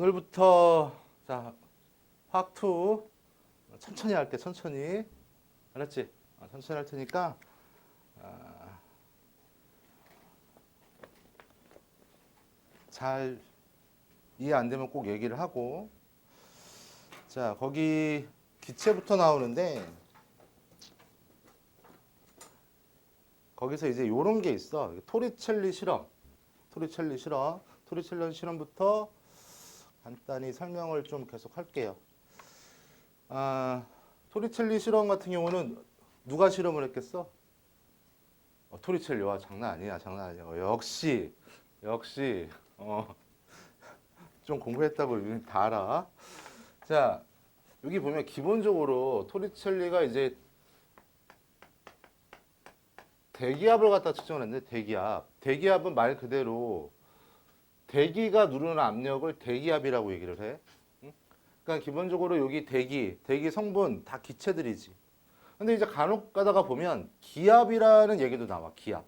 오늘부터 자 화학2 천천히 할게. 천천히. 알았지? 천천히 할 테니까 잘 이해 안 되면 꼭 얘기를 하고. 자, 거기 기체부터 나오는데 거기서 이제 요런 게 있어. 토리첼리 실험. 토리첼리 실험. 토리첼리 실험부터 간단히 설명을 좀 계속 할게요. 토리첼리 실험 같은 경우는 누가 실험을 했겠어? 토리첼리. 와, 장난 아니야. 장난 아니야. 역시 좀 공부했다고 다 알아. 자, 여기 보면 기본적으로 토리첼리가 이제 대기압을 갖다 측정을 했는데, 대기압은 말 그대로 대기가 누르는 압력을 대기압이라고 얘기를 해. 그러니까 기본적으로 여기 대기 성분 다 기체들이지. 근데 이제 간혹 가다가 보면 기압이라는 얘기도 나와. 기압.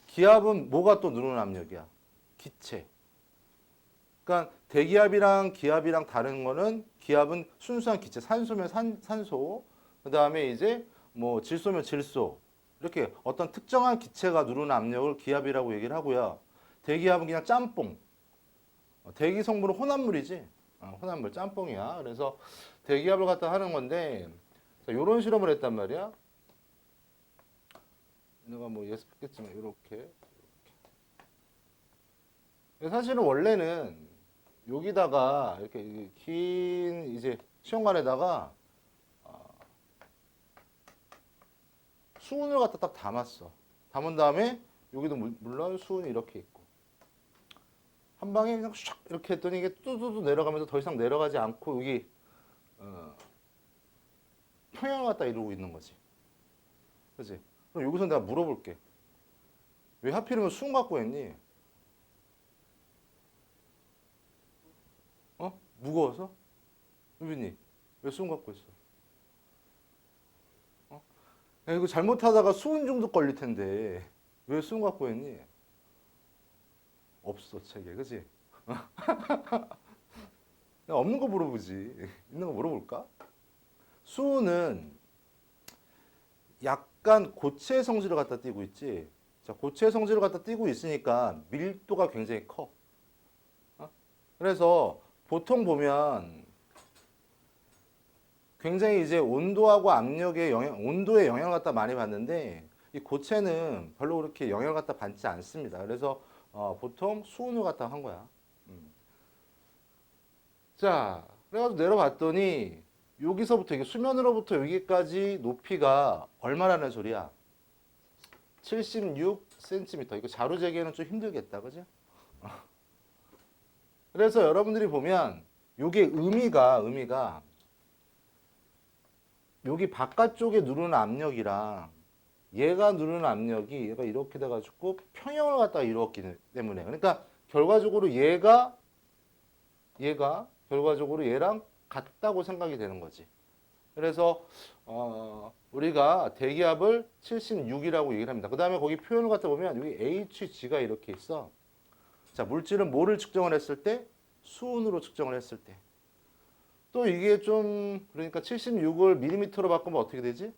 기압은 뭐가 또 누르는 압력이야? 기체. 그러니까 대기압이랑 기압이랑 다른 거는, 기압은 순수한 기체, 산소면 산소, 그 다음에 이제 뭐 질소면 질소, 이렇게 어떤 특정한 기체가 누르는 압력을 기압이라고 얘기를 하고요. 대기압은 그냥 짬뽕. 대기 성분은 혼합물이지. 혼합물 짬뽕이야. 그래서 대기압을 갖다 하는 건데, 이런 실험을 했단 말이야. 내가 뭐 예습했겠지만 이렇게. 사실은 원래는 여기다가 이렇게 긴 이제 시험관에다가 수은을 갖다 딱 담았어. 담은 다음에 여기도 물론 수은이 이렇게 있고, 한 방에 그냥 샥 이렇게 했더니 이게 뚜두두 내려가면서 더 이상 내려가지 않고 여기 평형을 갖다 이루고 있는 거지. 그렇지? 그럼 여기서 내가 물어볼게. 왜 하필이면 수은 갖고 했니? 무거워서? 유빈이 왜 수은 갖고 있어? 야, 이거 잘못하다가 수은 중독 걸릴 텐데 왜 수은 갖고 했니? 없어, 책에. 그치? 없는 거 물어보지. 있는 거 물어볼까? 수은은 약간 고체 성질을 갖다 띄고 있지. 자, 고체 성질을 갖다 띄고 있으니까 밀도가 굉장히 커. 그래서 보통 보면 굉장히 이제 온도하고 압력의 온도에 영향을 갖다 많이 받는데, 이 고체는 별로 그렇게 영향을 갖다 받지 않습니다. 그래서 보통 수은을 갖다 한 거야. 자, 그래가지고 내려봤더니 여기서부터, 이게 수면으로부터 여기까지 높이가 얼마라는 소리야? 76cm. 이거 자루 재기에는 좀 힘들겠다, 그죠? 그래서 여러분들이 보면 요게 의미가 여기 바깥쪽에 누르는 압력이랑 얘가 누르는 압력이 얘가 이렇게 돼가지고 평형을 갖다가 이루었기 때문에, 그러니까 결과적으로 얘가 결과적으로 얘랑 같다고 생각이 되는 거지. 그래서 우리가 대기압을 76이라고 얘기를 합니다. 그 다음에 거기 표현을 갖다 보면 여기 HG가 이렇게 있어. 자, 물질은 뭐를 측정을 했을 때? 수은으로 측정을 했을 때. 또 이게 좀, 그러니까 76을 밀리미터로 바꾸면 어떻게 되지?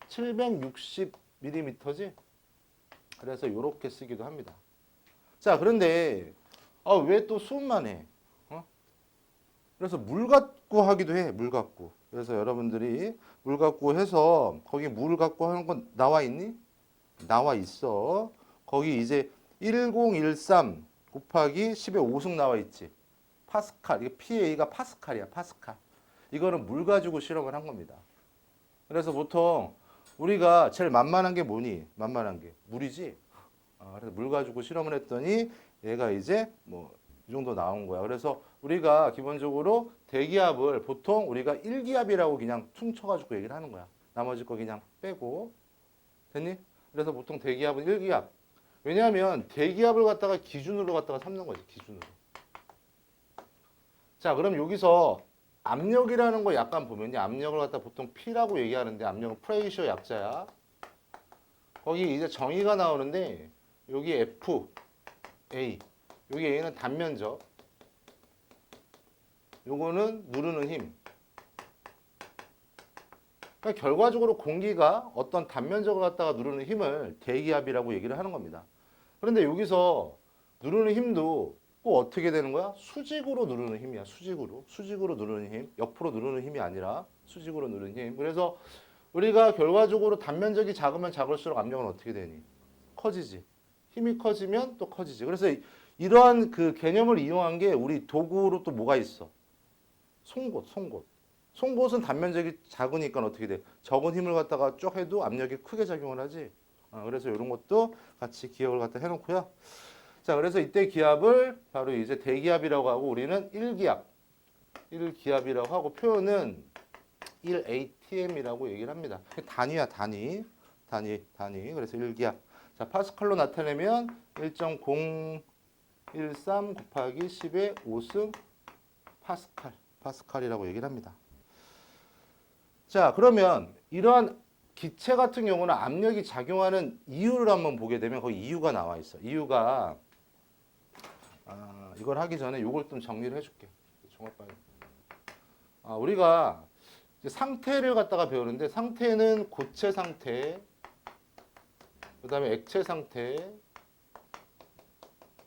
760mm지? 그래서 이렇게 쓰기도 합니다. 자, 그런데 왜 또 수은만 해? 그래서 물 갖고 하기도 해. 물 갖고. 그래서 여러분들이 물 갖고 해서 거기 물 갖고 하는 건 나와 있니? 나와 있어. 거기 이제 1013 곱하기 10의 5승 나와 있지. 파스칼. 이게 PA가 파스칼이야. 파스칼. 이거는 물 가지고 실험을 한 겁니다. 그래서 보통 우리가 제일 만만한 게 뭐니? 만만한 게 물이지. 그래서 물 가지고 실험을 했더니 얘가 이제 뭐 이 정도 나온 거야. 그래서 우리가 기본적으로 대기압을 보통 우리가 1기압이라고 그냥 퉁쳐가지고 얘기를 하는 거야. 나머지 거 그냥 빼고. 됐니? 그래서 보통 대기압은 1기압. 왜냐하면 대기압을 갖다가 기준으로 갖다가 삼는 거지. 기준으로. 자, 그럼 여기서 압력이라는 거 약간 보면요. 압력을 갖다 보통 P라고 얘기하는데, 압력은 프레셔 약자야. 거기 이제 정의가 나오는데, 여기 F, A. 여기 A는 단면적. 요거는 누르는 힘. 그러니까 결과적으로 공기가 어떤 단면적을 갖다가 누르는 힘을 대기압이라고 얘기를 하는 겁니다. 그런데 여기서 누르는 힘도 꼭 어떻게 되는 거야? 수직으로 누르는 힘이야. 수직으로 누르는 힘. 옆으로 누르는 힘이 아니라 수직으로 누르는 힘. 그래서 우리가 결과적으로 단면적이 작으면 작을수록 압력은 어떻게 되니? 커지지. 힘이 커지면 또 커지지. 그래서 이러한 그 개념을 이용한 게 우리 도구로 또 뭐가 있어? 송곳. 송곳은 단면적이 작으니까 어떻게 돼? 적은 힘을 갖다가 쭉 해도 압력이 크게 작용을 하지. 그래서 이런 것도 같이 기억을 갖다 해놓고요. 자, 그래서 이때 기압을 바로 이제 대기압이라고 하고 우리는 1기압이라고 하고 표현은 1atm이라고 얘기를 합니다. 단위야, 단위. 그래서 1기압. 자, 파스칼로 나타내면 1.013 곱하기 10의 5승 파스칼이라고 얘기를 합니다. 자, 그러면 이러한 기체 같은 경우는 압력이 작용하는 이유를 한번 보게 되면 거기 이유가 나와 있어. 이유가 이걸 하기 전에 이걸 좀 정리를 해줄게. 종합반응. 우리가 이제 상태를 갖다가 배우는데 상태는 고체 상태, 그다음에 액체 상태,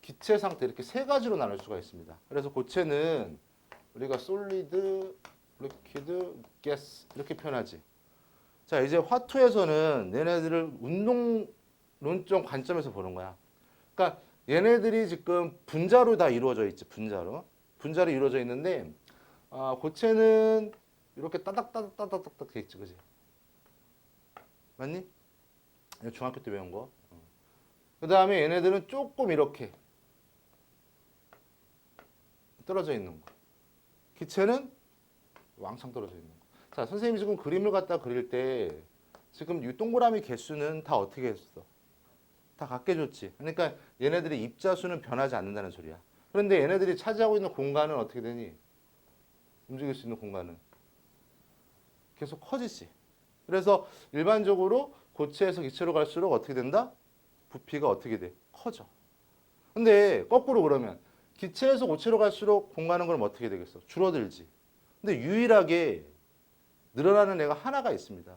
기체 상태 이렇게 세 가지로 나눌 수가 있습니다. 그래서 고체는 우리가 솔리드, 리퀴드, 가스 이렇게 표현하지. 자, 이제 화투에서는 얘네들을 운동론적 관점에서 보는 거야. 그러니까 얘네들이 지금 분자로 다 이루어져 있지. 분자로 이루어져 있는데 고체는 이렇게 따닥따닥 돼 있지, 그지? 맞니? 중학교 때 배운 거. 그 다음에 얘네들은 조금 이렇게 떨어져 있는 거. 기체는 왕창 떨어져 있는 거. 자, 선생님이 지금 그림을 갖다 그릴 때 지금 이 동그라미 개수는 다 어떻게 했어? 다 같게 줬지. 그러니까 얘네들의 입자수는 변하지 않는다는 소리야. 그런데 얘네들이 차지하고 있는 공간은 어떻게 되니? 움직일 수 있는 공간은 계속 커지지. 그래서 일반적으로 고체에서 기체로 갈수록 어떻게 된다? 부피가 어떻게 돼? 커져. 근데 거꾸로 그러면 기체에서 고체로 갈수록 공간은 그럼 어떻게 되겠어? 줄어들지. 근데 유일하게 늘어나는 애가 하나가 있습니다.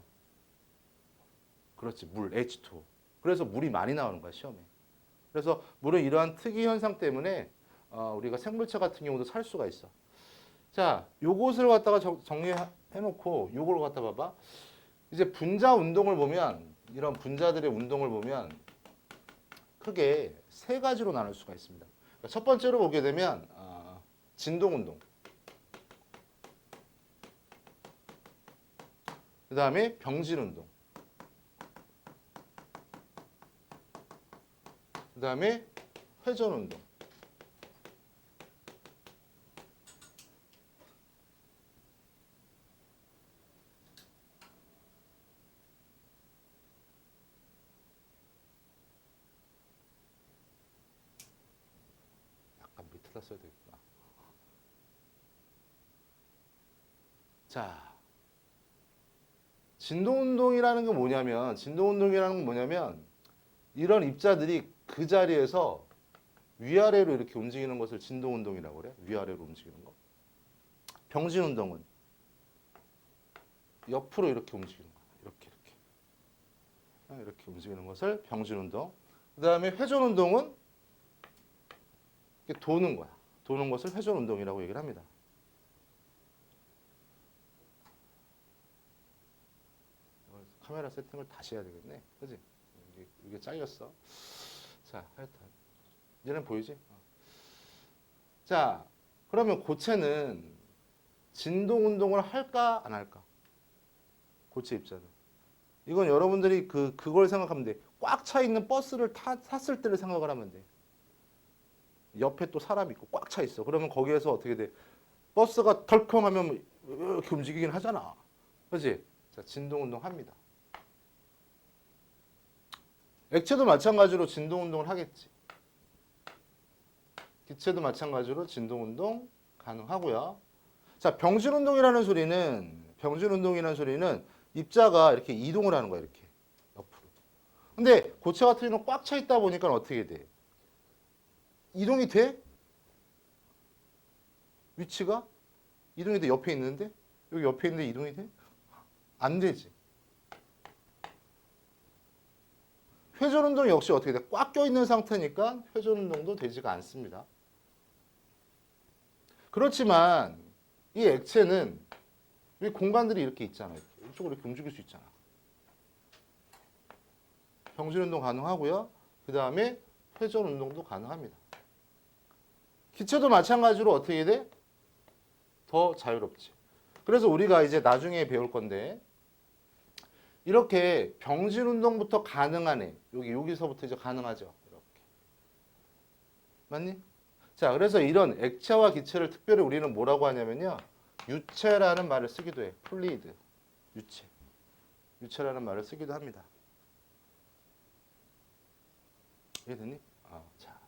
그렇지, 물, H2O. 그래서 물이 많이 나오는 거야, 시험에. 그래서 물은 이러한 특이 현상 때문에 우리가 생물체 같은 경우도 살 수가 있어. 자, 요것을 갖다가 정리해놓고 요걸 갖다 봐봐. 이제 분자 운동을 보면 이런 분자들의 운동을 보면 크게 세 가지로 나눌 수가 있습니다. 그러니까 첫 번째로 보게 되면 진동 운동. 그 다음에 병진 운동. 그 다음에 회전 운동. 약간 밑에다 써야 되겠구나. 자, 진동운동이라는 게 뭐냐면 이런 입자들이 그 자리에서 위아래로 이렇게 움직이는 것을 진동운동이라고 그래. 위아래로 움직이는 거. 병진운동은 옆으로 이렇게 움직이는 거야. 이렇게 움직이는 것을 병진운동. 그 다음에 회전운동은 이렇게 도는 거야. 도는 것을 회전운동이라고 얘기를 합니다. 카메라 세팅을 다시 해야 되겠네. 그지? 이게 잘렸어. 자, 하여튼. 얘는 보이지? 자, 그러면 고체는 진동 운동을 할까, 안 할까? 고체 입자는. 이건 여러분들이 그걸 생각하면 돼. 꽉 차 있는 버스를 탔을 때를 생각을 하면 돼. 옆에 또 사람이 있고 꽉 차 있어. 그러면 거기에서 어떻게 돼? 버스가 덜컹 하면 이렇게 움직이긴 하잖아. 그렇지? 자, 진동 운동 합니다. 액체도 마찬가지로 진동 운동을 하겠지. 기체도 마찬가지로 진동 운동 가능하고요. 자, 병진 운동이라는 소리는 입자가 이렇게 이동을 하는 거야, 이렇게 옆으로. 근데 고체 같은 경우는 꽉 차 있다 보니까 어떻게 돼? 이동이 돼? 위치가? 이동이 돼? 옆에 있는데? 여기 옆에 있는데 이동이 돼? 안 되지. 회전 운동 역시 어떻게 돼? 꽉 껴있는 상태니까 회전 운동도 되지가 않습니다. 그렇지만 이 액체는 이 공간들이 이렇게 있잖아. 이쪽으로 이렇게 움직일 수 있잖아. 병진 운동 가능하고요. 그 다음에 회전 운동도 가능합니다. 기체도 마찬가지로 어떻게 돼? 더 자유롭지. 그래서 우리가 이제 나중에 배울 건데 이렇게 병진 운동부터 가능한 애. 여기서부터 이제 가능하죠. 이렇게. 맞니? 자, 그래서 이런 액체와 기체를 특별히 우리는 뭐라고 하냐면요. 유체라는 말을 쓰기도 해. 플루이드. 유체. 유체라는 말을 쓰기도 합니다. 이해됐니? 자.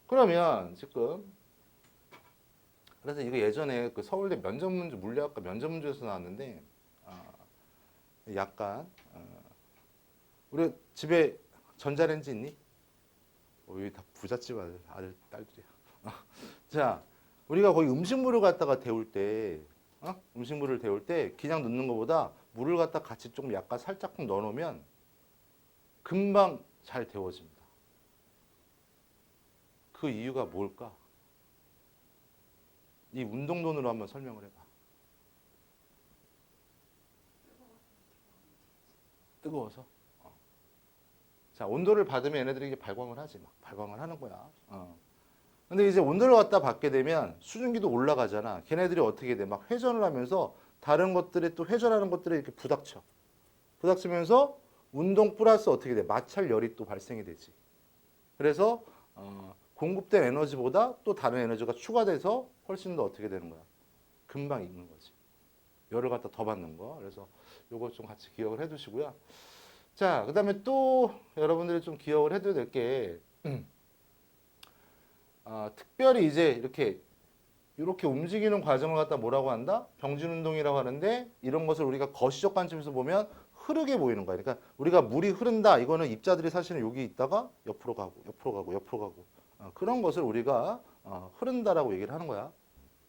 그러면 지금 그래서 이거 예전에 그 서울대 면접문제 물리학과 면접문제에서 나왔는데 약간 우리 집에 전자레인지 있니? 여기 다 부잣집 아들 딸들이야. 자, 우리가 거기 음식물을 갖다가 데울 때 음식물을 데울 때 그냥 넣는 것보다 물을 갖다 같이 조금 약간 살짝쿵 넣어놓으면 금방 잘 데워집니다. 그 이유가 뭘까? 이 운동론으로 한번 설명을 해봐. 뜨거워서? 자, 온도를 받으면 얘네들이 이제 발광을 하지. 막 발광을 하는 거야. 근데 이제 온도를 갖다 받게 되면 수증기도 올라가잖아. 걔네들이 어떻게 돼? 막 회전을 하면서 다른 것들에 또 회전하는 것들에 이렇게 부닥쳐. 부닥치면서 운동 플러스 어떻게 돼? 마찰열이 또 발생이 되지. 그래서 공급된 에너지보다 또 다른 에너지가 추가돼서 훨씬 더 어떻게 되는 거야? 금방 익는 거지. 열을 갖다 더 받는 거. 그래서 요거 좀 같이 기억을 해 두시고요. 자, 그 다음에 또 여러분들이 좀 기억을 해둬야 될 게, 특별히 이제 이렇게 움직이는 과정을 갖다 뭐라고 한다? 병진 운동이라고 하는데, 이런 것을 우리가 거시적 관점에서 보면 흐르게 보이는 거야. 그러니까 우리가 물이 흐른다. 이거는 입자들이 사실은 여기 있다가 옆으로 가고, 옆으로 가고, 옆으로 가고. 그런 것을 우리가 흐른다라고 얘기를 하는 거야.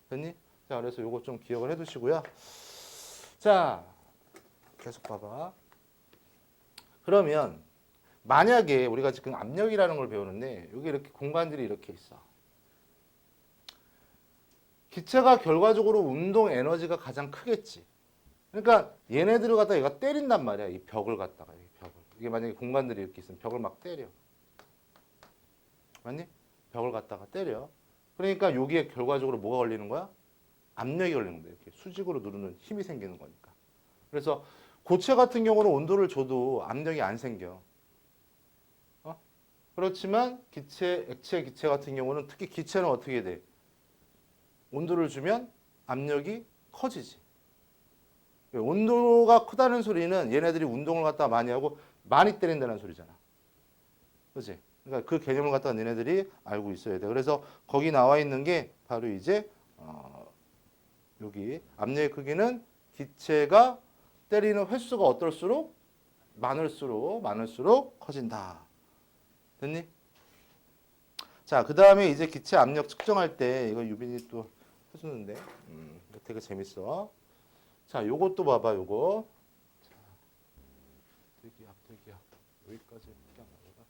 됐니? 자, 그래서 요거 좀 기억을 해 두시고요. 자, 계속 봐봐. 그러면 만약에 우리가 지금 압력이라는 걸 배우는데 여기 이렇게 공간들이 이렇게 있어. 기체가 결과적으로 운동 에너지가 가장 크겠지. 그러니까 얘네들을 갖다가 얘가 때린단 말이야. 이 벽을 갖다가 이 벽을. 이게 만약에 공간들이 이렇게 있으면 벽을 막 때려. 맞니? 벽을 갖다가 때려. 그러니까 여기에 결과적으로 뭐가 걸리는 거야? 압력이 걸리는 거야. 이렇게 수직으로 누르는 힘이 생기는 거니까. 그래서 고체 같은 경우는 온도를 줘도 압력이 안 생겨. 그렇지만 액체, 기체 같은 경우는 특히 기체는 어떻게 돼? 온도를 주면 압력이 커지지. 온도가 크다는 소리는 얘네들이 운동을 갖다 많이 하고 많이 때린다는 소리잖아. 그렇지? 그러니까 그 개념을 갖다가 얘네들이 알고 있어야 돼. 그래서 거기 나와 있는 게 바로 이제 여기 압력의 크기는 기체가 때리는 횟수가 어떨수록 많을수록 커진다. 됐니? 자, 그 다음에 이제 기체 압력 측정할 때 이거 유빈이 또 해주는데 되게 재밌어. 자, 요것도 봐봐, 요거. 자, 대기압. 여기까지 이렇게 안 나오나?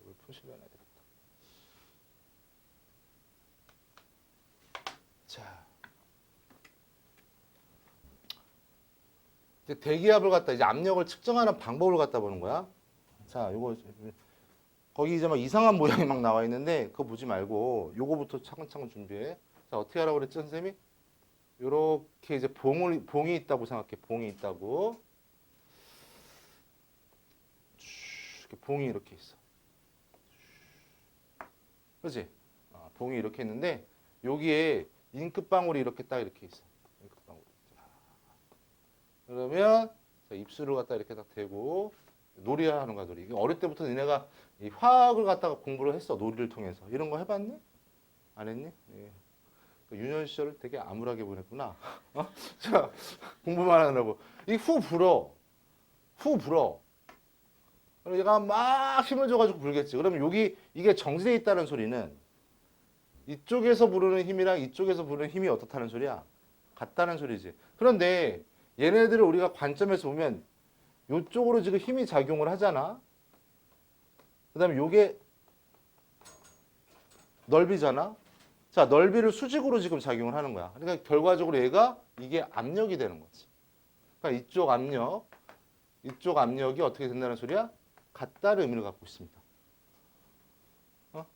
이걸 표시를 해놔야 되겠다. 자. 이제 대기압을 갖다 이제 압력을 측정하는 방법을 갖다 보는 거야. 자, 요거 거기 이제 막 이상한 모양이 막 나와 있는데 그거 보지 말고 요거부터 차근차근 준비해. 자, 어떻게 하라고 그랬죠, 선생님이? 요렇게 이제 봉이 있다고 생각해. 봉이 있다고. 이렇게 봉이 이렇게 있어. 그렇지? 봉이 이렇게 있는데 여기에 잉크방울이 이렇게 딱 이렇게 있어. 잉크방울. 그러면 자, 입술을 갖다 이렇게 딱 대고 놀이를 하는 거야, 놀이. 이게 어릴 때부터 니네가 이 화학을 갖다가 공부를 했어, 놀이를 통해서. 이런 거 해봤니? 안 했니? 예. 유년 시절을 되게 암울하게 보냈구나. 자, 공부만 하느라고. 이 후 불어. 그럼 얘가 막 힘을 줘가지고 불겠지. 그러면 여기 이게 정지되어 있다는 소리는 이쪽에서 부르는 힘이랑 이쪽에서 부르는 힘이 어떻다는 소리야? 같다는 소리지. 그런데 얘네들을 우리가 관점에서 보면 이쪽으로 지금 힘이 작용을 하잖아. 그 다음에 요게 넓이잖아. 자, 넓이를 수직으로 지금 작용을 하는 거야. 그러니까 결과적으로 얘가 이게 압력이 되는 거지. 그러니까 이쪽 압력이 어떻게 된다는 소리야? 같다는 의미를 갖고 있습니다. 어?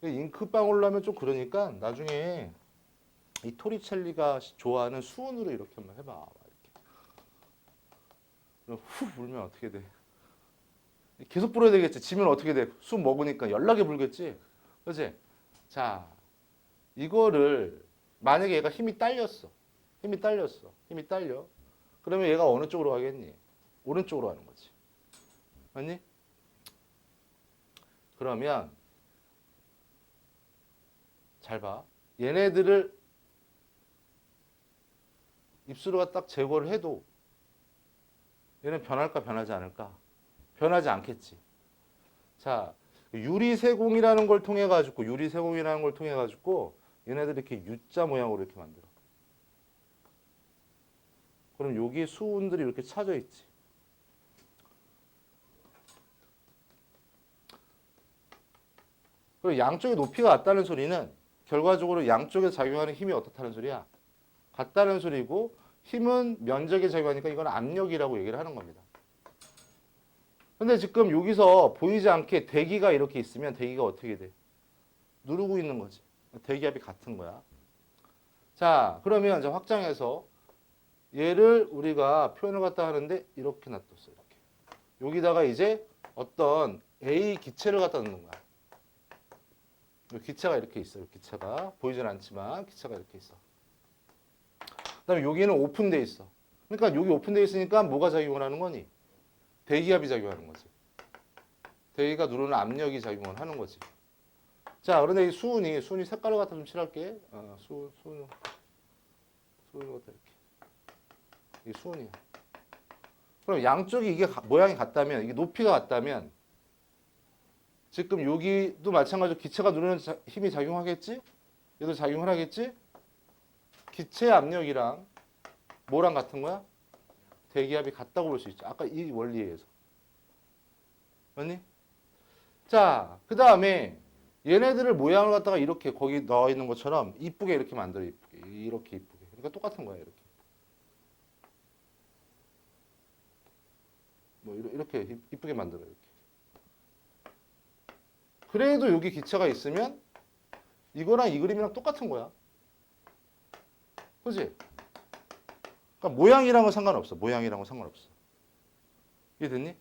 잉크방울로 하면 좀 그러니까 나중에 이 토리첼리가 좋아하는 수은으로 이렇게 한번 해봐. 이렇게. 후 불면 어떻게 돼? 계속 불어야 되겠지. 지면 어떻게 돼? 수 먹으니까 연락이 불겠지. 그렇지? 자, 이거를 만약에 얘가 힘이 딸렸어. 힘이 딸려. 그러면 얘가 어느 쪽으로 가겠니? 오른쪽으로 가는 거지. 맞니? 그러면 잘 봐. 얘네들을 입수로가 딱 제거를 해도 얘는 변할까 변하지 않을까? 변하지 않겠지. 자, 유리세공이라는 걸 통해 가지고 얘네들 이렇게 U자 모양으로 이렇게 만들어. 그럼 여기 수은들이 이렇게 차져 있지. 그리고 양쪽의 높이가 같다는 소리는 결과적으로 양쪽에 작용하는 힘이 어떻다는 소리야? 같다는 소리고 힘은 면적에 작용하니까 이건 압력이라고 얘기를 하는 겁니다. 근데 지금 여기서 보이지 않게 대기가 이렇게 있으면 대기가 어떻게 돼? 누르고 있는 거지. 대기압이 같은 거야. 자, 그러면 이제 확장해서 얘를 우리가 표현을 갖다 하는데 이렇게 놔뒀어. 이렇게. 여기다가 이제 어떤 A 기체를 갖다 놓는 거야. 기체가 이렇게 있어요. 기체가 보이진 않지만 기체가 이렇게 있어. 그다음에 여기는 오픈돼 있어. 그러니까 여기 오픈돼 있으니까 뭐가 작용을 하는 거니? 대기압이 작용하는 거지. 대기가 누르는 압력이 작용을 하는 거지. 자, 그런데 이 수은이 색깔을 갖다 좀 칠할게. 수은을 갖다 이렇게. 이 수은이야. 그럼 양쪽이 이게 모양이 같다면, 이게 높이가 같다면, 지금 여기도 마찬가지로 기체가 누르는 힘이 작용하겠지? 얘도 작용을 하겠지? 기체 압력이랑 뭐랑 같은 거야? 대기압이 같다고 볼 수 있죠. 아까 이 원리에 의해서. 맞니? 자, 그 다음에 얘네들을 모양을 갖다가 이렇게 거기 넣어 있는 것처럼 이쁘게 이렇게 만들어. 이렇게 이쁘게. 그러니까 똑같은 거야. 이렇게. 뭐 이렇게 이쁘게 만들어. 이렇게. 그래도 여기 기체가 있으면 이거랑 이 그림이랑 똑같은 거야. 그지? 그러니까 모양이랑은 상관없어. 이해됐니?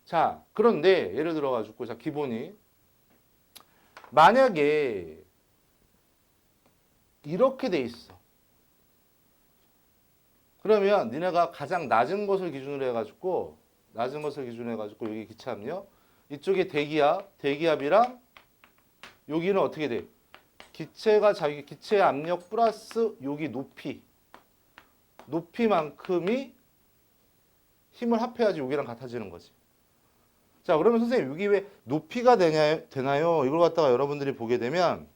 자, 그런데 예를 들어 가지고 자, 기본이 만약에 이렇게 돼 있어. 그러면 니네가 가장 낮은 것을 기준으로 해가지고 여기 기체 압력, 이쪽에 대기압이랑 여기는 어떻게 돼? 기체 압력 플러스 여기 높이만큼이 힘을 합해야지 여기랑 같아지는 거지. 자, 그러면 선생님 여기 왜 높이가 되나요? 이걸 갖다가 여러분들이 보게 되면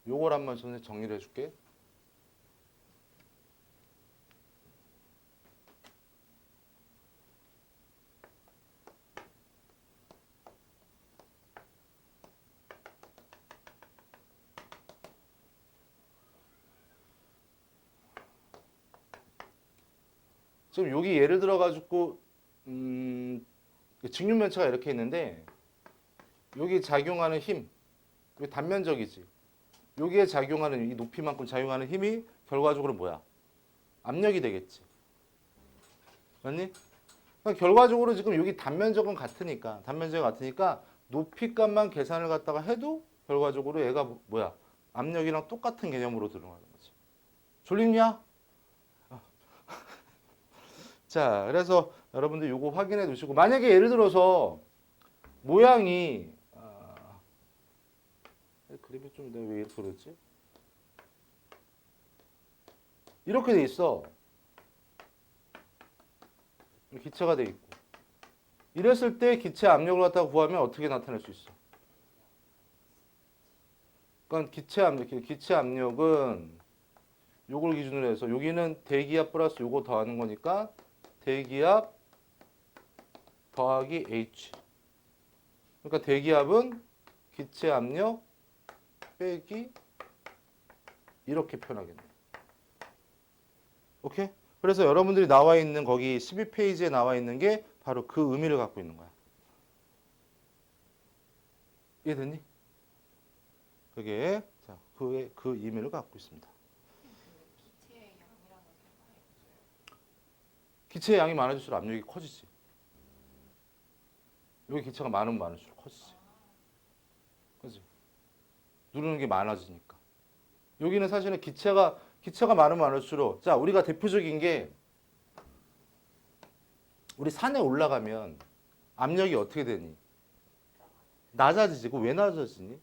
요걸 한번 선생님 정리를 해줄게. 지금 여기 예를 들어 가지고 직육면체가 이렇게 있는데 여기 작용하는 힘, 여기 단면적이지. 여기에 작용하는 이 높이만큼 작용하는 힘이 결과적으로 뭐야? 압력이 되겠지. 맞니? 그러니까 결과적으로 지금 여기 단면적은 같으니까 높이값만 계산을 갖다가 해도 결과적으로 얘가 뭐야? 압력이랑 똑같은 개념으로 들어가는 거지. 졸리냐? 자, 그래서 여러분들 이거 확인해 두시고 만약에 예를 들어서 모양이 그림이 좀 내가 왜 이렇게 그랬지? 이렇게 돼 있어. 기체가 돼 있고 이랬을 때 기체 압력을 갖다가 구하면 어떻게 나타낼 수 있어? 그러니까 기체 압력은 요걸 기준으로 해서 여기는 대기압 플러스 요거 더하는 거니까 대기압 더하기 H. 그러니까 대기압은 기체 압력 빼기 이렇게 표현하겠네. 오케이? 그래서 여러분들이 나와 있는 거기 12페이지에 나와 있는 게 바로 그 의미를 갖고 있는 거야. 이해됐니? 그게 자, 그 의미를 갖고 있습니다. 기체의 양이 많아질수록 압력이 커지지. 여기 기체가 많으면 많을수록 커지지. 그지? 누르는 게 많아지니까. 여기는 사실은 기체가 많으면 많을수록 자, 우리가 대표적인 게 우리 산에 올라가면 압력이 어떻게 되니? 낮아지지. 왜 낮아지니?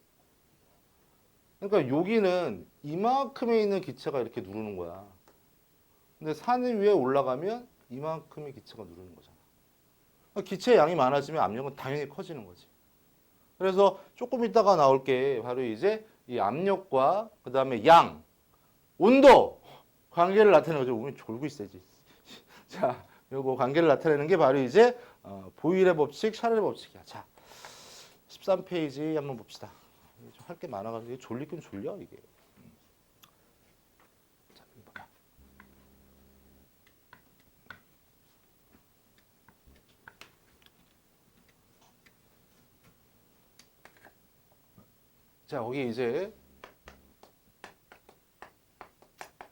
그러니까 여기는 이만큼에 있는 기체가 이렇게 누르는 거야. 근데 산 위에 올라가면 이만큼의 기체가 누르는 거잖아. 그러니까 기체의 양이 많아지면 압력은 당연히 커지는 거지. 그래서 조금 이따가 나올 게 바로 이제 이 압력과 그 다음에 양, 온도 관계를 나타내는 거죠. 우리 졸고 있어야지. 자, 요거 관계를 나타내는 게 바로 이제 보일의 법칙, 샤를의 법칙이야. 자, 13페이지 한번 봅시다. 좀 할 게 많아가지고 졸리긴 졸려 이게. 자, 봐봐. 자, 거기 이제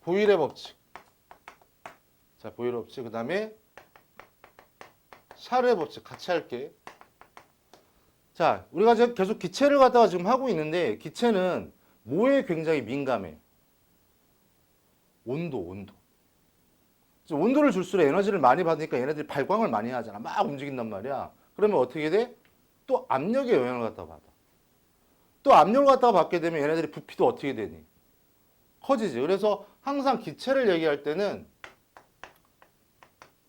보일의 법칙. 자, 보일의 법칙. 그 다음에 샤르의 법칙 같이 할게. 자, 우리가 지금 계속 기체를 갖다가 지금 하고 있는데 기체는 뭐에 굉장히 민감해? 온도. 온도를 줄수록 에너지를 많이 받으니까 얘네들이 발광을 많이 하잖아. 막 움직인단 말이야. 그러면 어떻게 돼? 또 압력의 영향을 갖다가 받아. 또 압력을 갖다가 받게 되면 얘네들이 부피도 어떻게 되니? 커지지. 그래서 항상 기체를 얘기할 때는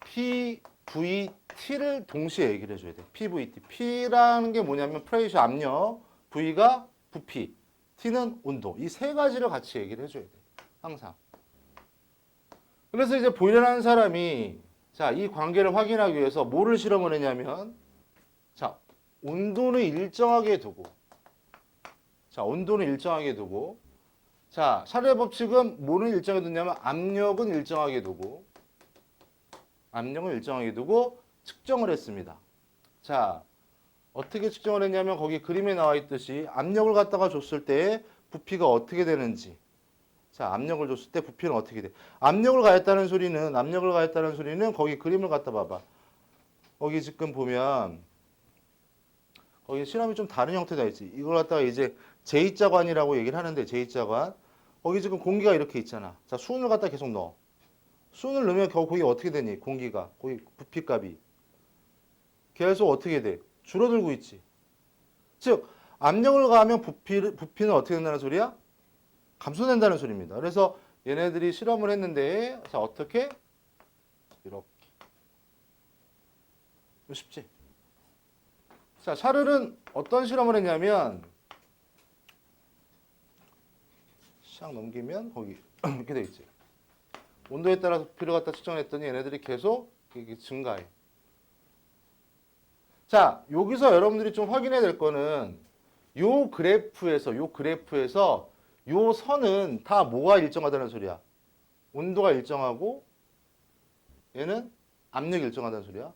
PVT를 동시에 얘기를 해줘야 돼. PVT. P라는 게 뭐냐면 프레셔 압력, V가 부피, T는 온도. 이 세 가지를 같이 얘기를 해줘야 돼. 항상. 그래서 이제 보일러라는 사람이 자, 이 관계를 확인하기 위해서 뭐를 실험을 했냐면 자, 온도는 일정하게 두고 자, 샤르의 법칙은 뭐는 일정하게 두냐면 압력은 일정하게 두고 측정을 했습니다. 자, 어떻게 측정을 했냐면 거기 그림에 나와 있듯이 압력을 갖다가 줬을 때 부피가 어떻게 되는지. 자, 압력을 줬을 때 부피는 어떻게 돼? 압력을 가했다는 소리는 거기 그림을 갖다 봐봐. 거기 지금 보면 거기 실험이 좀 다른 형태가 있지. 이걸 갖다가 이제 J자관이라고 얘기를 하는데 J자관. 거기 지금 공기가 이렇게 있잖아. 자, 수온을 갖다 계속 넣어. 수온을 넣으면 거기 어떻게 되니? 공기가. 거기 부피값이. 계속 어떻게 돼? 줄어들고 있지. 즉, 압력을 가하면 부피는 어떻게 된다는 소리야? 감소된다는 소리입니다. 그래서 얘네들이 실험을 했는데, 자, 어떻게? 이렇게. 이거 쉽지? 자, 샤를은 어떤 실험을 했냐면, 샥 넘기면 거기 이렇게 돼 있지. 온도에 따라서 부피를 갖다 측정했더니 얘네들이 계속 이게 증가해. 자, 여기서 여러분들이 좀 확인해야 될 거는 요 그래프에서 요 선은 다 뭐가 일정하다는 소리야? 온도가 일정하고 얘는 압력이 일정하다는 소리야.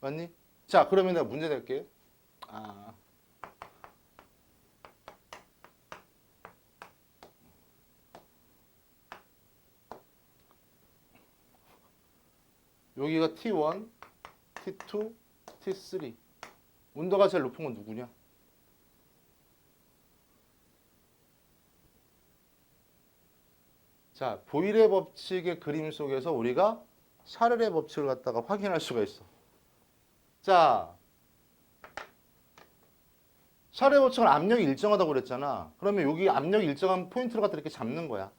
맞니? 자, 그러면 내가 문제 낼게. 여기가 T1, T2, T3. 온도가 제일 높은 건 누구냐? 자, 보일의 법칙의 그림 속에서 우리가 샤를의 법칙을 갖다가 확인할 수가 있어. 자, 샤를의 법칙은 압력이 일정하다고 그랬잖아. 그러면 여기 압력이 일정한 포인트를 갖다 이렇게 잡는 거야.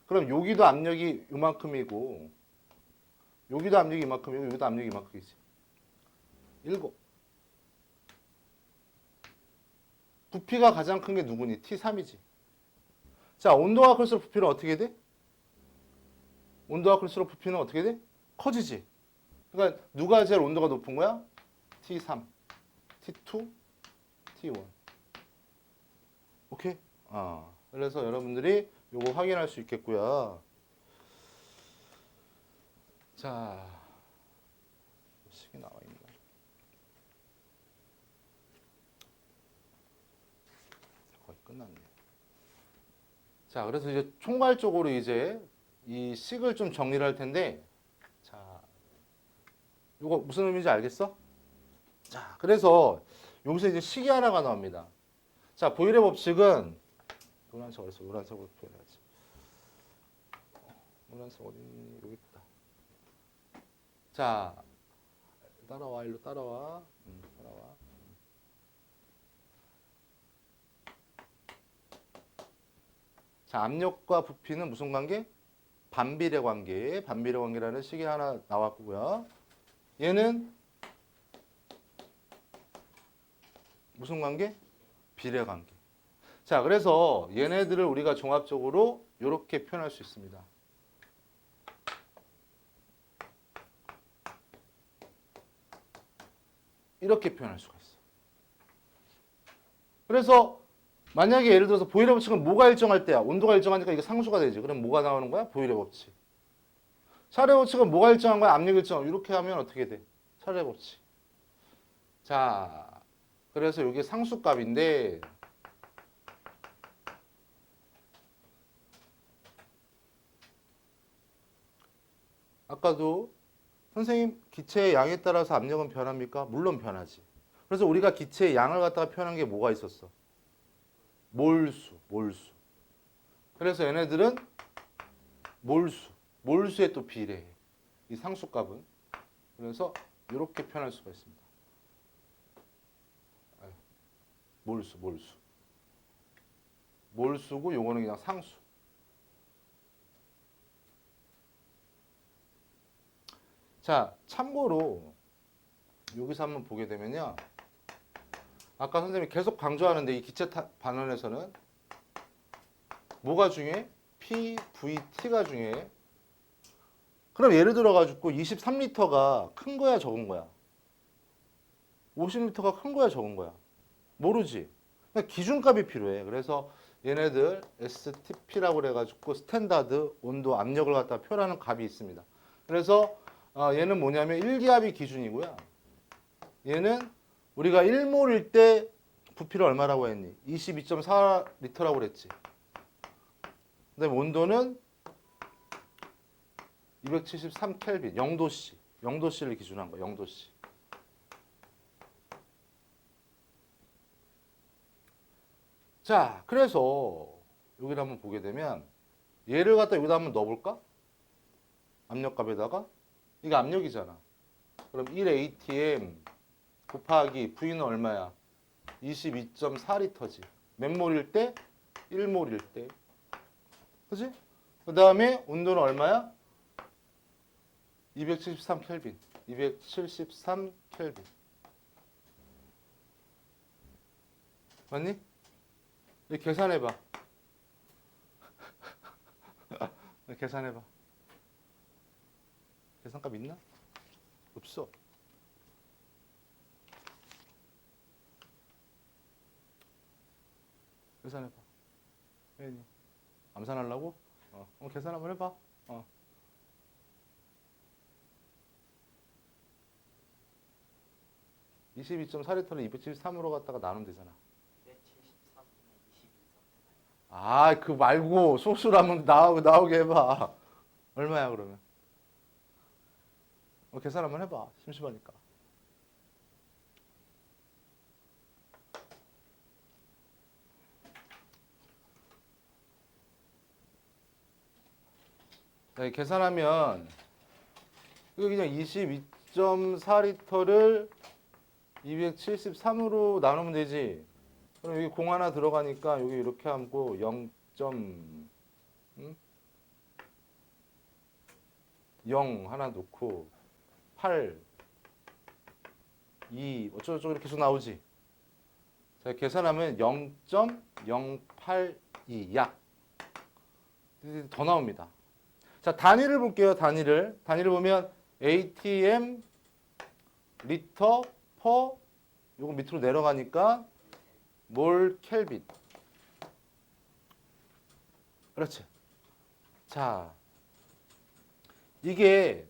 그럼 여기도 압력이 이만큼이고 여기도 압력이 이만큼이고 여기도 압력이 이만큼이지. 7. 부피가 가장 큰 게 누구니? T3이지. 자, 온도가 클수록 부피는 어떻게 돼? 온도가 클수록 부피는 어떻게 돼? 커지지. 그러니까 누가 제일 온도가 높은 거야? T3, T2, T1. 오케이? 그래서 여러분들이 요거 확인할 수 있겠고요. 자, 식이 나와 있나? 거의 끝났네. 자, 그래서 이제 총괄적으로 이제 이 식을 좀 정리를 할 텐데, 자, 요거 무슨 의미인지 알겠어? 자, 그래서 여기서 이제 식이 하나가 나옵니다. 자, 보일의 법칙은 노란색 어딨어? 노란색으로 표현해야지. 노란색 어디 있니? 여기 있다. 자, 따라와, 일로 따라와. 따라와. 자, 압력과 부피는 무슨 관계? 반비례 관계. 반비례 관계라는 식이 하나 나왔고요. 얘는 무슨 관계? 비례 관계. 자, 그래서 얘네들을 우리가 종합적으로 이렇게 표현할 수 있습니다. 이렇게 표현할 수가 있어. 그래서 만약에 예를 들어서 보일의 법칙은 뭐가 일정할 때야? 온도가 일정하니까 이게 상수가 되지. 그럼 뭐가 나오는 거야? 보일의 법칙. 차례 법칙은 뭐가 일정한 거야? 압력 일정. 이렇게 하면 어떻게 돼? 차례 법칙. 자, 그래서 이게 상수값인데 아까도 선생님 기체의 양에 따라서 압력은 변합니까? 물론 변하지. 그래서 우리가 기체의 양을 갖다가 표현한 게 뭐가 있었어? 몰수. 그래서 얘네들은 몰수에 또 비례해. 이 상수값은. 그래서 이렇게 표현할 수가 있습니다. 몰수고 요거는 그냥 상수. 자, 참고로 여기서 한번 보게 되면요. 아까 선생님이 계속 강조하는데 이 기체 반원에서는 뭐가 중요해? PVT가 중요해. 그럼 예를 들어 가지고 23리터가 큰 거야, 적은 거야? 50리터가 큰 거야, 적은 거야? 모르지. 그러니까 기준값이 필요해. 그래서 얘네들 STP라고 그래가지고 스탠다드 온도 압력을 갖다 표현하는 값이 있습니다. 그래서 얘는 뭐냐면 1기압이 기준이고요. 얘는 우리가 1몰일 때 부피를 얼마라고 했니? 22.4리터라고 그랬지. 그다음에 온도는 273 켈빈, 0도씨. 0도씨를 기준한 거야, 0도씨. 자, 그래서 여기를 한번 보게 되면 얘를 갖다 여기다 한번 넣어볼까? 압력값에다가 이게 압력이잖아. 그럼 1atm 곱하기 V는 얼마야? 22.4리터지. 몇 몰일 때? 1몰일 때. 그지? 그 다음에 온도는 얼마야? 273 켈빈. 273 켈빈. 맞니? 이렇게 계산해봐. 계산해봐. 계산값 있나? 없어. 계산해봐. 혜인이. 암산하려고? 계산 한번 해봐. 22.4리터를 273으로 갖다가 나누면 되잖아. 273분의 22.4. 아, 그 말고 소수로 한번 나오게 해봐. 얼마야 그러면? 계산 한번 해봐. 심심하니까. 네, 계산하면 이거 그냥 22.4리터를 273으로 나누면 되지. 그럼 여기 공 하나 들어가니까 여기 이렇게 하고 0. 0 하나 놓고 8 2 어쩌고저쩌고 이렇게 계속 나오지. 자, 계산하면 0.082 약. 더 나옵니다. 자, 단위를 볼게요. 단위를 보면 atm 리터 퍼 요거 밑으로 내려가니까 몰 켈빈. 그렇지. 자, 이게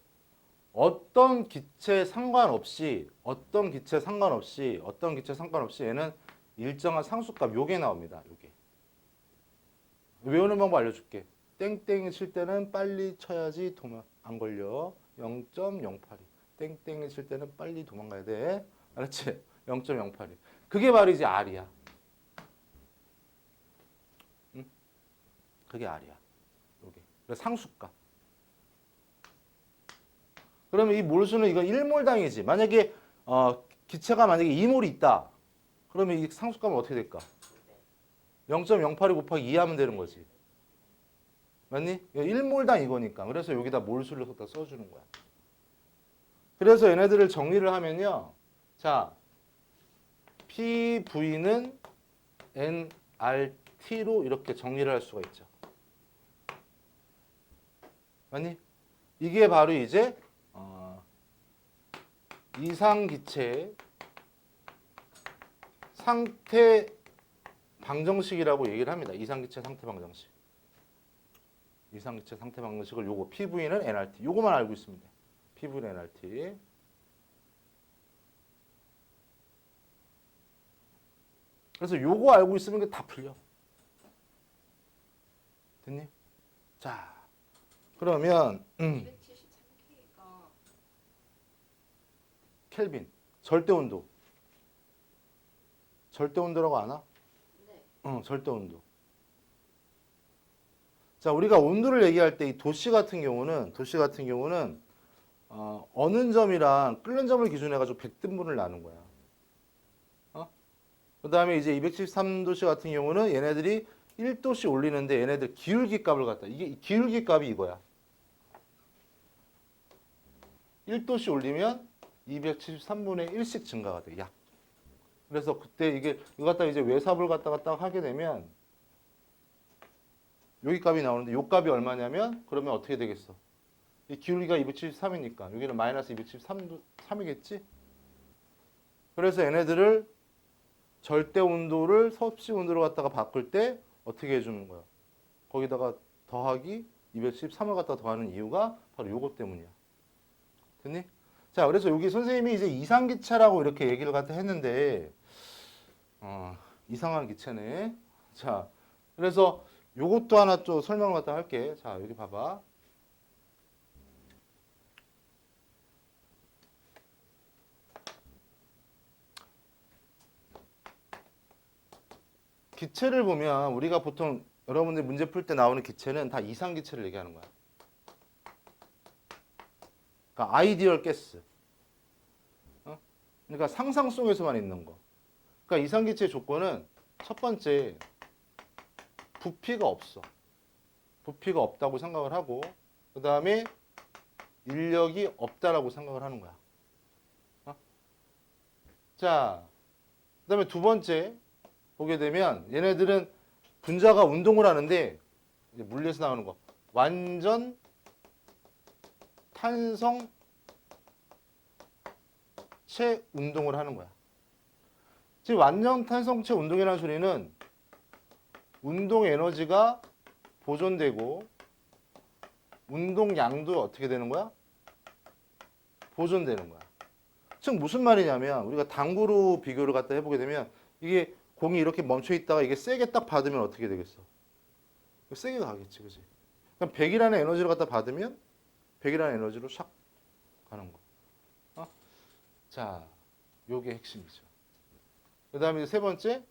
어떤 기체 상관없이 얘는 일정한 상수값 요게 나옵니다. 요게. 외우는 방법 알려줄게. 땡땡이 칠 때는 빨리 쳐야지 안 걸려. 0.082. 땡땡이 칠 때는 빨리 도망가야 돼. 알았지? 0.082. 그게 바로 이제 R이야. 응? 그게 R이야. 요게. 그래서 상수값. 그러면 이 몰수는 이건 1몰당이지. 만약에 기체가 만약에 2몰이 있다. 그러면 이 상수값은 어떻게 될까? 0.082 곱하기 2 하면 되는 거지. 맞니? 1몰당 이거니까. 그래서 여기다 몰수를 갖다 써주는 거야. 그래서 얘네들을 정리를 하면요. 자, PV는 nRT로 이렇게 정리를 할 수가 있죠. 맞니? 이게 바로 이제 이상기체 상태 방정식이라고 얘기를 합니다. 이상기체 상태 방정식. 이상기체 상태 방정식을 요거 PV는 nRT. 요거만 알고 있으면 돼. PV는 nRT. 그래서 요거 알고 있으면 다 풀려. 됐니? 자, 그러면 273K가 켈빈 절대온도. 절대온도라고 아나? 네. 절대온도. 자, 우리가 온도를 얘기할 때 이 도시 같은 경우는 어는 점이랑 끓는 점을 기준으로 해가지고 100등분을 나눈 거야. 그 다음에 이제 273도씨 같은 경우는 얘네들이 1도씨 올리는데 얘네들 기울기 값을 갖다. 이게 기울기 값이 이거야. 1도씨 올리면 273분의 1씩 증가가 돼. 약. 그래서 그때 이거 갖다 이제 외삽을 갖다가 딱 하게 되면 여기 값이 나오는데 요 값이 얼마냐면 그러면 어떻게 되겠어? 이 기울기가 273이니까 여기는 마이너스 273이겠지? 그래서 얘네들을 절대 온도를 섭씨 온도로 갖다가 바꿀 때 어떻게 해주는 거야? 거기다가 더하기 213을 갖다 더하는 이유가 바로 요것 때문이야. 됐니? 자, 그래서 여기 선생님이 이제 이상기체라고 이렇게 얘기를 갖다 했는데 이상한 기체네. 자, 그래서 요것도 하나 좀 설명을 갖다 할게. 자, 여기 봐봐. 기체를 보면 우리가 보통 여러분들 문제 풀 때 나오는 기체는 다 이상기체를 얘기하는 거야. 그러니까 아이디얼 가스. 그러니까 상상 속에서만 있는 거. 그러니까 이상기체의 조건은 첫 번째 부피가 없어. 부피가 없다고 생각을 하고 그 다음에 인력이 없다라고 생각을 하는 거야. 자, 그 다음에 두 번째 보게 되면 얘네들은 분자가 운동을 하는데 이제 물리에서 나오는 거 완전 탄성체 운동을 하는 거야. 지금 완전 탄성체 운동이라는 소리는 운동 에너지가 보존되고 운동량도 어떻게 되는 거야? 보존되는 거야. 즉 무슨 말이냐면 우리가 당구로 비교를 갖다 해보게 되면 이게 공이 이렇게 멈춰 있다가 이게 세게 딱 받으면 어떻게 되겠어? 세게 가겠지, 그지? 그럼 100이라는 에너지를 갖다 받으면 100이라는 에너지로 샥 가는 거. 자, 요게 핵심이죠. 그 다음에 세 번째,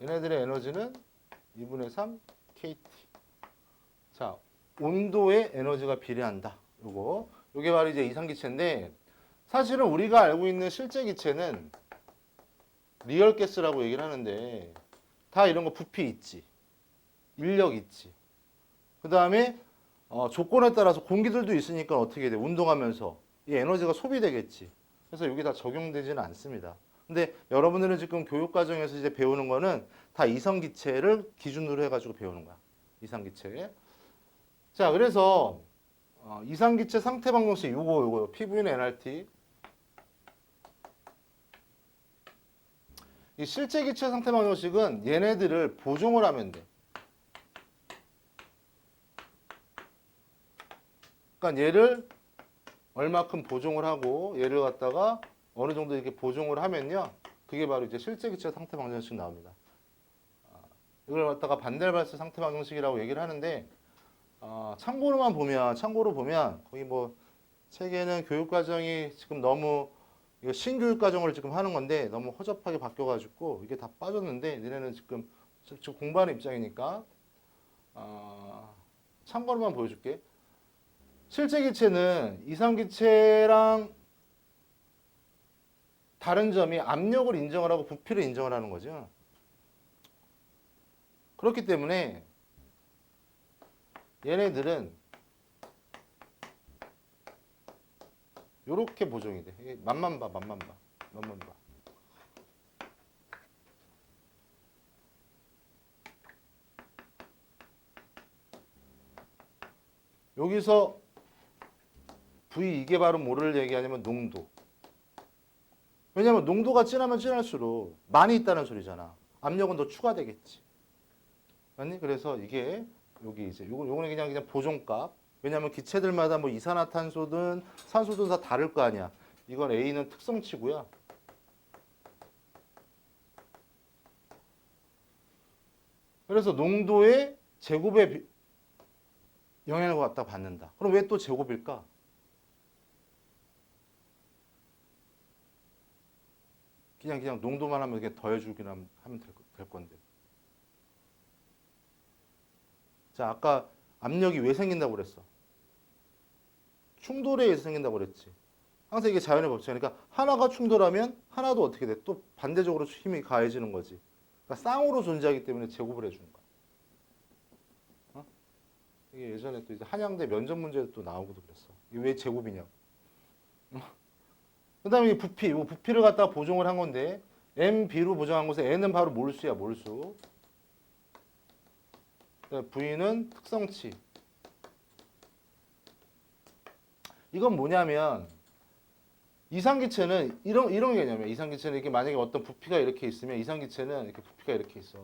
얘네들의 에너지는 2분의 3 KT. 자, 온도에 에너지가 비례한다. 요게 바로 이제 이상기체인데 사실은 우리가 알고 있는 실제 기체는 리얼 가스라고 얘기를 하는데 다 이런 거 부피 있지. 인력 있지. 그 다음에 조건에 따라서 공기들도 있으니까 어떻게 돼? 운동하면서 이 에너지가 소비되겠지. 그래서 여기 다 적용되지는 않습니다. 근데 여러분들은 지금 교육 과정에서 이제 배우는 거는 다 이성기체를 기준으로 해가지고 배우는 거야. 이상기체. 자, 그래서 이상기체 상태 방정식 요거 PV는 NRT. 이 실제 기체 상태 방정식은 얘네들을 보정을 하면 돼. 그러니까 얘를 얼마큼 보정을 하고 얘를 갖다가 어느 정도 이렇게 보정을 하면요. 그게 바로 이제 실제 기체 상태 방정식 나옵니다. 이걸 갖다가 반델발스 상태 방정식이라고 얘기를 하는데 참고로 보면 거기 뭐 책에는 교육 과정이 지금 너무 이거 신교육 과정을 지금 하는 건데 너무 허접하게 바뀌어가지고 이게 다 빠졌는데 너네는 지금 공부하는 입장이니까 참고로만 보여줄게. 실제 기체는 이상 기체랑 다른 점이 압력을 인정을 하고 부피를 인정을 하는 거죠. 그렇기 때문에 얘네들은 요렇게 보정이 돼. 이게 맛만 봐. 여기서 V 이게 바로 뭐를 얘기하냐면 농도. 왜냐면 농도가 진하면 진할수록 많이 있다는 소리잖아. 압력은 더 추가되겠지. 맞니? 그래서 이게 여기 이제 요거는 그냥 보정값. 왜냐면 기체들마다 뭐 이산화탄소든 산소든 다 다를 거 아니야. 이건 A는 특성치고요. 그래서 농도의 제곱의 영향을 갖다 받는다. 그럼 왜 또 제곱일까? 그냥 농도만 하면 이렇게 더해주긴 하면 될 건데. 자, 아까 압력이 왜 생긴다고 그랬어? 충돌에 의해서 생긴다고 그랬지. 항상 이게 자연의 법칙이니까 하나가 충돌하면 하나도 어떻게 돼? 또 반대적으로 힘이 가해지는 거지. 그러니까 쌍으로 존재하기 때문에 제곱을 해주는 거야. 이게 예전에 또 이제 한양대 면접 문제도 또 나오고도 그랬어. 이게 왜 제곱이냐고. 그 다음에 이 부피를 갖다가 보정을 한 건데 MB로 보정한 곳에 N은 바로 몰수야, 몰수. V는 특성치. 이건 뭐냐면 이상기체는 이런 개념이야. 이상기체는 이렇게 만약에 어떤 부피가 이렇게 있으면 이상기체는 이렇게 부피가 이렇게 있어.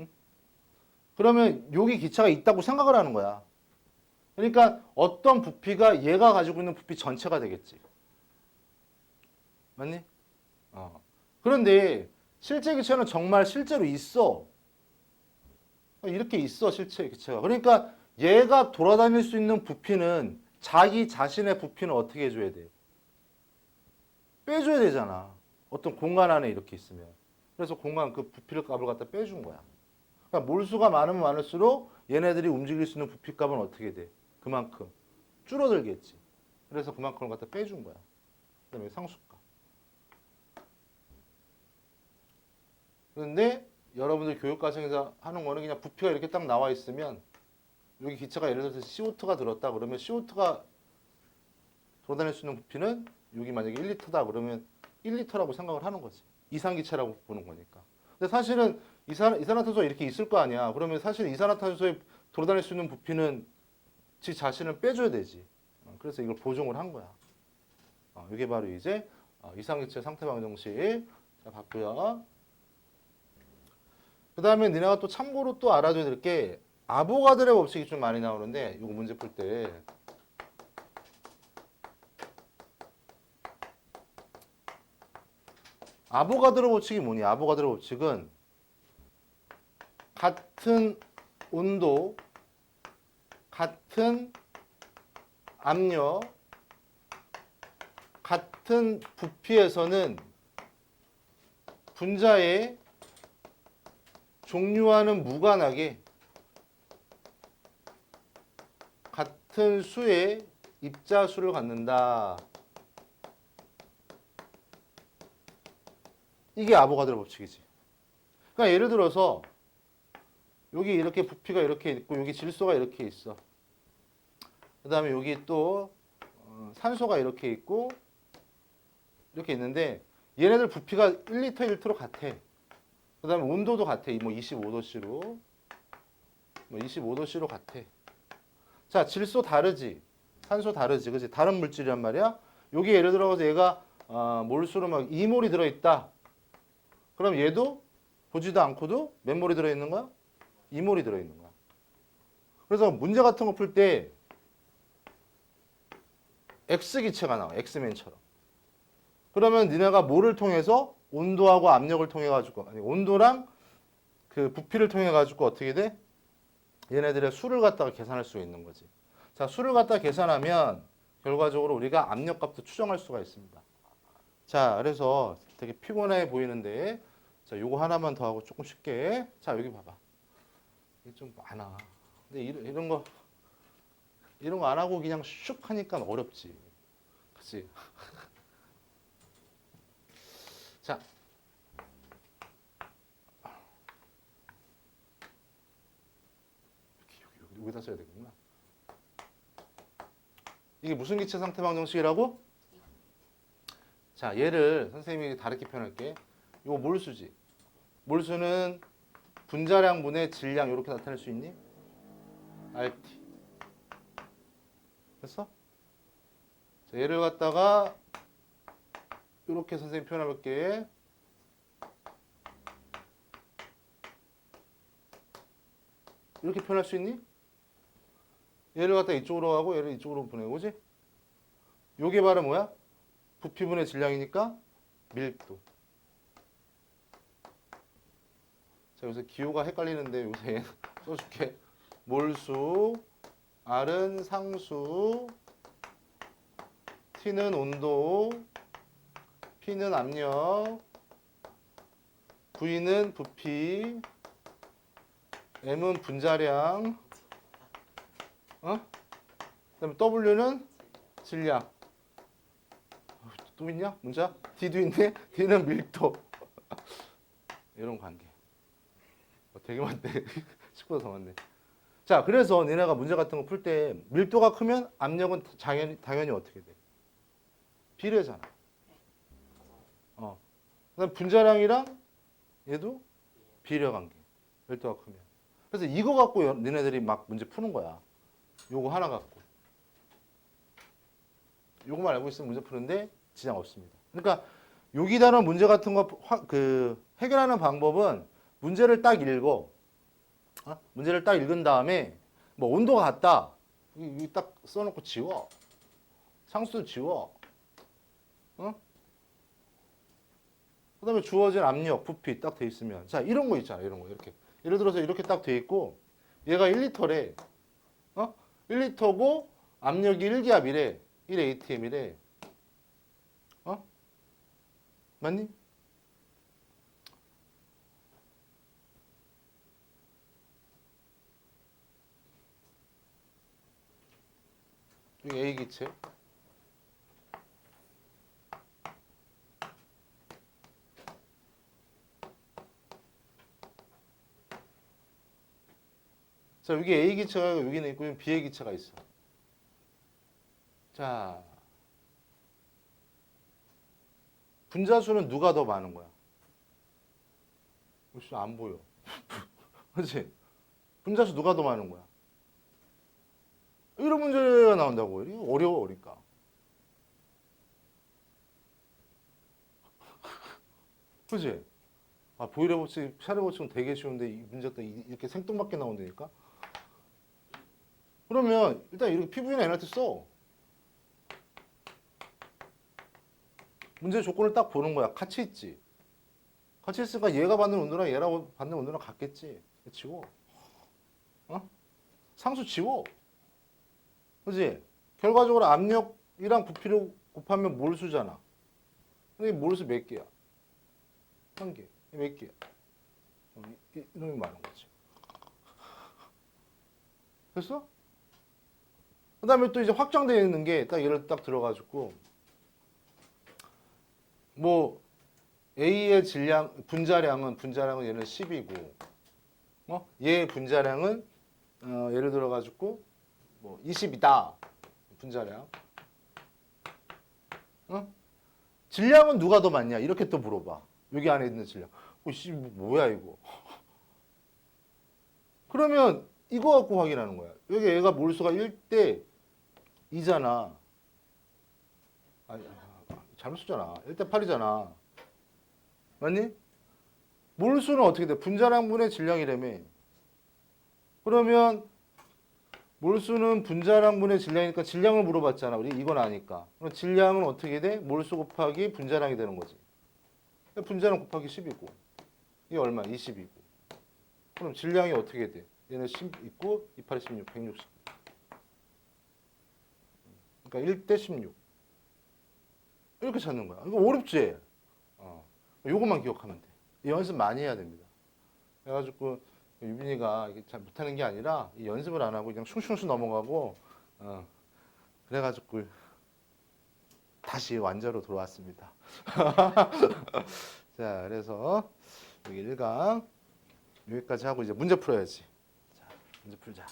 응? 그러면 여기 기체가 있다고 생각을 하는 거야. 그러니까 어떤 부피가 얘가 가지고 있는 부피 전체가 되겠지. 맞니? 그런데 실제 기체는 정말 실제로 있어. 이렇게 있어, 실제 기체가. 그러니까 얘가 돌아다닐 수 있는 부피는 자기 자신의 부피는 어떻게 해줘야 돼? 빼줘야 되잖아. 어떤 공간 안에 이렇게 있으면. 그래서 공간 그 부피를 값을 갖다 빼준 거야. 그러니까 몰수가 많으면 많을수록 얘네들이 움직일 수 있는 부피 값은 어떻게 돼? 그만큼 줄어들겠지. 그래서 그만큼을 갖다 빼준 거야. 그다음에 상수값. 그런데 여러분들 교육 과정에서 하는 거는 그냥 부피가 이렇게 딱 나와 있으면 여기 기체가 예를 들어서 CO2가 들었다 그러면 CO2가 돌아다닐 수 있는 부피는 여기 만약에 1리터다 그러면 1리터라고 생각을 하는 거지. 이산기체라고 보는 거니까. 근데 사실은 이산화탄소가 이렇게 있을 거 아니야. 그러면 사실 이산화탄소에 돌아다닐 수 있는 부피는 지 자신을 빼줘야 되지. 그래서 이걸 보정을 한 거야. 이게 바로 이제 이상기체 상태 방정식. 자, 봤고요. 그 다음에 니네가 또 참고로 또 알아줘야 될 게 아보가드로 법칙이 좀 많이 나오는데 이거 문제 풀 때 아보가드로 법칙이 뭐니? 아보가드로 법칙은 같은 온도, 같은 압력, 같은 부피에서는 분자의 종류와는 무관하게 같은 수의 입자수를 갖는다. 이게 아보가드로 법칙이지. 그러니까 예를 들어서 여기 이렇게 부피가 이렇게 있고 여기 질소가 이렇게 있어. 그 다음에 여기 또 산소가 이렇게 있고 이렇게 있는데 얘네들 부피가 1리터 1리터로 같아. 그 다음에 온도도 같아. 뭐 25도씨로. 뭐 25도씨로 같아. 자, 질소 다르지. 산소 다르지. 그치? 다른 물질이란 말이야. 여기 예를 들어서 얘가 몰수로 막 2몰이 들어있다. 그럼 얘도 보지도 않고도 몇 몰이 들어있는 거야? 2몰이 들어있는 거야. 그래서 문제 같은 거 풀 때 X기체가 나와. X맨처럼. 그러면 니네가 뭐를 통해서 온도하고 압력을 통해 가지고 아니 온도랑 그 부피를 통해 가지고 어떻게 돼? 얘네들의 수를 갖다가 계산할 수 있는 거지. 자, 수를 갖다가 계산하면 결과적으로 우리가 압력값도 추정할 수가 있습니다. 자, 그래서 되게 피곤해 보이는데 자, 요거 하나만 더 하고 조금 쉽게. 자, 여기 봐봐. 이게 좀 많아. 근데 이런 거 안 하고 그냥 슉 하니까 어렵지. 그치? 자. 여기다 써야 되겠구나. 이게 무슨 기체 상태 방정식이라고? 자, 얘를 선생님이 다르게 표현할게. 이거 몰수지. 몰수는 분자량분의 질량 이렇게 나타낼 수 있니? RT. 됐어? 자, 얘를 갖다가 이렇게 선생님 표현해볼게. 이렇게 표현할 수 있니? 얘를 갖다 이쪽으로 하고 얘를 이쪽으로 보내고, 그지? 요게 바로 뭐야? 부피분의 질량이니까 밀도. 자, 여기서 기호가 헷갈리는데 요새 써줄게. 몰수, R은 상수, T는 온도, P는 압력, V는 부피, M은 분자량, 그다음에 W는 질량. 또 있냐? 문자? D도 있네? D는 밀도. 이런 관계. 되게 많네. 10보다 더 많네. 자, 그래서 니네가 문제 같은 거 풀 때 밀도가 크면 압력은 당연히 어떻게 돼? 비례잖아. 그다음 분자량이랑 얘도 비례 관계. 밀도가 크면. 그래서 이거 갖고 니네들이 막 문제 푸는 거야. 요거 하나 갖고. 요거만 알고 있으면 문제 푸는데 지장 없습니다. 그러니까 여기 다른 문제 같은 거 해결하는 방법은 문제를 딱 읽어. 문제를 딱 읽은 다음에 뭐 온도가 같다. 여기 딱 써놓고 지워. 상수 지워. 그다음에 주어진 압력, 부피 딱 돼 있으면 자 이런 거 있잖아. 이런 거 이렇게. 예를 들어서 이렇게 딱 돼 있고 얘가 1리터래. 1리터고 압력이 1기압이래. 1atm이래. 맞니? 여기 A 기체. 자, 여기 A 기체가 여기는 있고 B의 기체가 있어. 자, 분자수는 누가 더 많은 거야? 혹시 안 보여? 그렇지? 분자수 누가 더 많은 거야? 이런 문제가 나온다고. 이게 어려워, 그러니까. 그렇지? 보이레 법칙, 샤르 법칙은 되게 쉬운데 이 문제가 이렇게 생뚱맞게 나온다니까? 그러면 일단 이렇게 PV나 NRT 써. 문제 조건을 딱 보는 거야. 같이 있지. 같이 있으니까 얘가 받는 온도랑 얘랑 받는 온도랑 같겠지. 지워. 상수 지워. 그지? 결과적으로 압력이랑 부피를 곱하면 몰수잖아. 근데 몰수 몇 개야? 한 개. 몇 개야? 이놈이 많은 거지. 됐어? 그 다음에 또 이제 확장되어 있는 게 딱 얘를 딱 들어가지고 뭐 A의 분자량은 얘는 10이고 얘의 분자량은 예를 들어 가지고 뭐 20이다. 분자량. 질량은 누가 더 많냐? 이렇게 또 물어봐. 여기 안에 있는 질량. 씨, 뭐야 이거? 그러면 이거 갖고 확인하는 거야. 여기 얘가 몰수가 1대 2잖아. 잘못 썼잖아. 1대 8이잖아. 맞니? 몰수는 어떻게 돼? 분자량분의 질량이라며. 그러면 몰수는 분자량분의 질량이니까 질량을 물어봤잖아. 우리 이건 아니까. 그럼 질량은 어떻게 돼? 몰수 곱하기 분자량이 되는 거지. 분자량 곱하기 10이고. 이게 얼마? 20이고. 그럼 질량이 어떻게 돼? 얘는 10 있고 2, 8, 16, 160. 그러니까 1대 16. 이렇게 찾는 거야. 이거 어렵지? 요것만 기억하면 돼. 이 연습 많이 해야 됩니다. 그래가지고 유빈이가 이게 잘 못하는 게 아니라 이 연습을 안 하고 그냥 슝슝슝 넘어가고 그래가지고 다시 완저로 돌아왔습니다. 자, 그래서 여기 1강 여기까지 하고 이제 문제 풀어야지. 자, 문제 풀자.